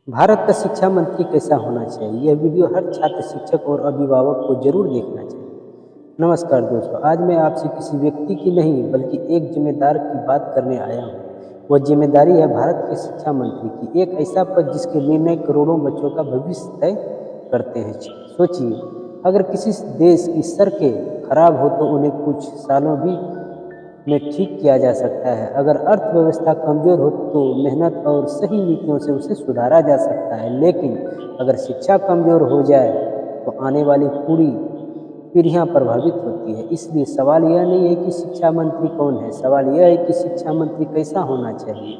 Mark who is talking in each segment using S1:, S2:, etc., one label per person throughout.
S1: भारत का शिक्षा मंत्री कैसा होना चाहिए? यह वीडियो हर छात्र, शिक्षक और अभिभावक को जरूर देखना चाहिए। नमस्कार दोस्तों, आज मैं आपसे किसी व्यक्ति की नहीं बल्कि एक जिम्मेदार की बात करने आया हूँ। वह जिम्मेदारी है भारत के शिक्षा मंत्री की, एक ऐसा पद जिसके निर्णय करोड़ों बच्चों का भविष्य तय करते हैं। सोचिए, अगर किसी देश की सड़कें खराब हो तो उन्हें कुछ सालों भी में ठीक किया जा सकता है। अगर अर्थव्यवस्था कमजोर हो तो मेहनत और सही नीतियों से उसे सुधारा जा सकता है। लेकिन अगर शिक्षा कमजोर हो जाए तो आने वाली पूरी पीढ़ियां प्रभावित होती है। इसलिए सवाल यह नहीं है कि शिक्षा मंत्री कौन है, सवाल यह है कि शिक्षा मंत्री कैसा होना चाहिए।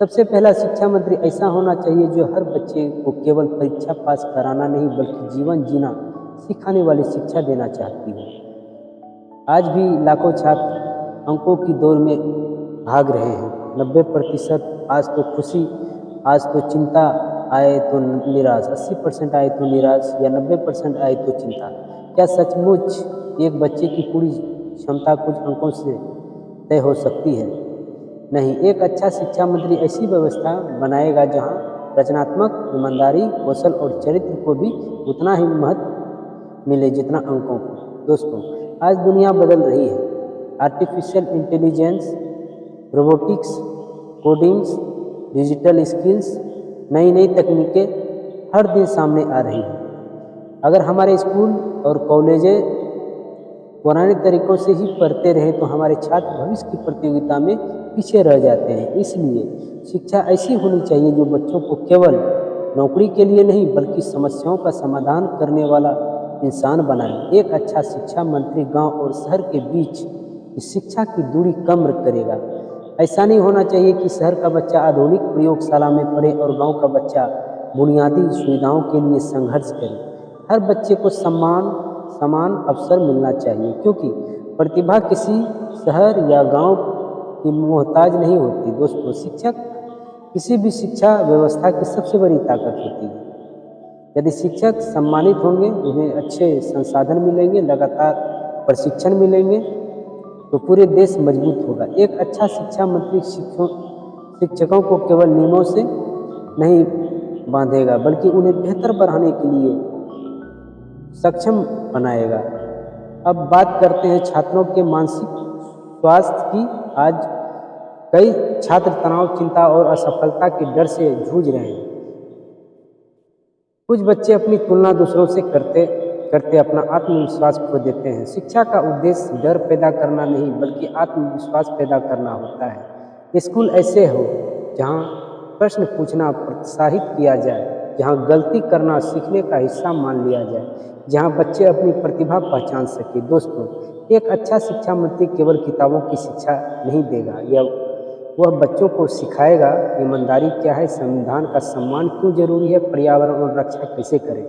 S1: सबसे पहला, शिक्षा मंत्री ऐसा होना चाहिए जो हर बच्चे को केवल परीक्षा पास कराना नहीं बल्कि जीवन जीना सिखाने वाली शिक्षा देना चाहती है। आज भी लाखों छात्र अंकों की दौड़ में भाग रहे हैं। 90% आज तो खुशी, आज तो चिंता आए तो निराश, 80% आए तो निराश या 90% आए तो चिंता। क्या सचमुच एक बच्चे की पूरी क्षमता कुछ अंकों से तय हो सकती है? नहीं। एक अच्छा शिक्षा मंत्री ऐसी व्यवस्था बनाएगा जहां रचनात्मक, ईमानदारी, कौशल और चरित्र को भी उतना ही महत्व मिले जितना अंकों को। दोस्तों, आज दुनिया बदल रही है। Artificial intelligence, robotics, codings, digital skills, नई नई तकनीकें हर दिन सामने आ रही हैं। अगर हमारे स्कूल और कॉलेजें पुराने तरीकों से ही पढ़ते रहे तो हमारे छात्र भविष्य की प्रतियोगिता में पीछे रह जाते हैं। इसलिए शिक्षा ऐसी होनी चाहिए जो बच्चों को केवल नौकरी के लिए नहीं बल्कि समस्याओं का समाधान करने वाला इंसान बनाए। एक अच्छा शिक्षा मंत्री गांव और शहर के बीच शिक्षा की दूरी कम करेगा। ऐसा नहीं होना चाहिए कि शहर का बच्चा आधुनिक प्रयोगशाला में पढ़े और गांव का बच्चा बुनियादी सुविधाओं के लिए संघर्ष करे। हर बच्चे को समान अवसर मिलना चाहिए, क्योंकि प्रतिभा किसी शहर या गांव की मोहताज नहीं होती। दोस्तों, शिक्षक किसी भी शिक्षा व्यवस्था की सबसे बड़ी ताकत होती है। यदि शिक्षक सम्मानित होंगे, उन्हें अच्छे संसाधन मिलेंगे, लगातार प्रशिक्षण मिलेंगे तो पूरे देश मजबूत होगा। एक अच्छा शिक्षा मंत्री शिक्षकों को केवल नियमों से नहीं बांधेगा बल्कि उन्हें बेहतर बनाने के लिए सक्षम बनाएगा। अब बात करते हैं छात्रों के मानसिक स्वास्थ्य की। आज कई छात्र तनाव, चिंता और असफलता के डर से जूझ रहे हैं। कुछ बच्चे अपनी तुलना दूसरों से करते करते अपना आत्मविश्वास खो देते हैं। शिक्षा का उद्देश्य डर पैदा करना नहीं बल्कि आत्मविश्वास पैदा करना होता है। स्कूल ऐसे हो जहां प्रश्न पूछना प्रोत्साहित किया जाए, जहां गलती करना सीखने का हिस्सा मान लिया जाए, जहां बच्चे अपनी प्रतिभा पहचान सके। दोस्तों, एक अच्छा शिक्षा मंत्री केवल किताबों की शिक्षा नहीं देगा, वह बच्चों को सिखाएगा ईमानदारी क्या है, संविधान का सम्मान क्यों जरूरी है, पर्यावरण और रक्षा कैसे करें,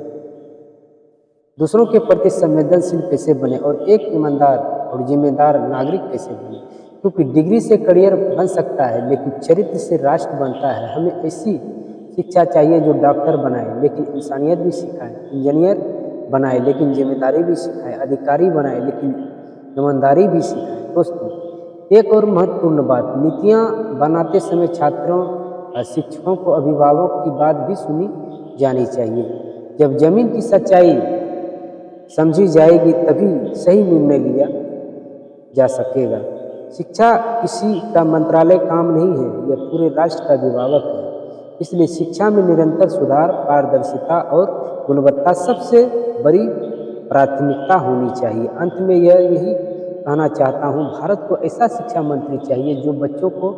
S1: दूसरों के प्रति संवेदनशील कैसे बने और एक ईमानदार और जिम्मेदार नागरिक कैसे बने। क्योंकि डिग्री से करियर बन सकता है लेकिन चरित्र से राष्ट्र बनता है। हमें ऐसी शिक्षा चाहिए जो डॉक्टर बनाए लेकिन इंसानियत भी सिखाए, इंजीनियर बनाए लेकिन जिम्मेदारी भी सिखाए, अधिकारी बनाए लेकिन ईमानदारी भी सिखाए। दोस्तों, एक और महत्वपूर्ण बात, नीतियाँ बनाते समय छात्रों और शिक्षकों को अभिभावकों की बात भी सुनी जानी चाहिए। जब जमीन की सच्चाई समझी जाएगी तभी सही निर्णय लिया जा सकेगा। शिक्षा किसी का मंत्रालय काम नहीं है, यह पूरे राष्ट्र का अभिभावक है। इसलिए शिक्षा में निरंतर सुधार, पारदर्शिता और गुणवत्ता सबसे बड़ी प्राथमिकता होनी चाहिए। अंत में यही कहना चाहता हूँ, भारत को ऐसा शिक्षा मंत्री चाहिए जो बच्चों को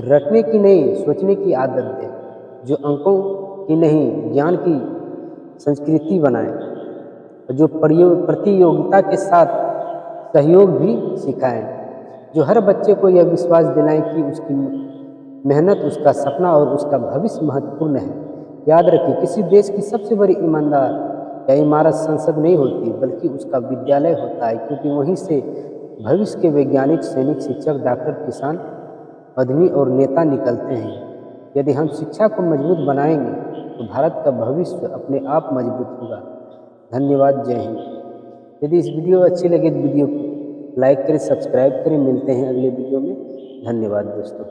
S1: रटने की नहीं सोचने की आदत दे, जो अंकों की नहीं ज्ञान की संस्कृति बनाए, जो प्रतियोगिता के साथ सहयोग भी सिखाएं, जो हर बच्चे को यह विश्वास दिलाएं कि उसकी मेहनत, उसका सपना और उसका भविष्य महत्वपूर्ण है। याद रखिए, किसी देश की सबसे बड़ी ईमानदार या इमारत संसद नहीं होती बल्कि उसका विद्यालय होता है, क्योंकि वहीं से भविष्य के वैज्ञानिक, सैनिक, शिक्षक, डॉक्टर, किसान, आदमी और नेता निकलते हैं। यदि हम शिक्षा को मजबूत बनाएंगे तो भारत का भविष्य अपने आप मजबूत होगा। धन्यवाद। जय हिंद। यदि इस वीडियो अच्छी लगे तो वीडियो को लाइक करें, सब्सक्राइब करें। मिलते हैं अगले वीडियो में। धन्यवाद दोस्तों।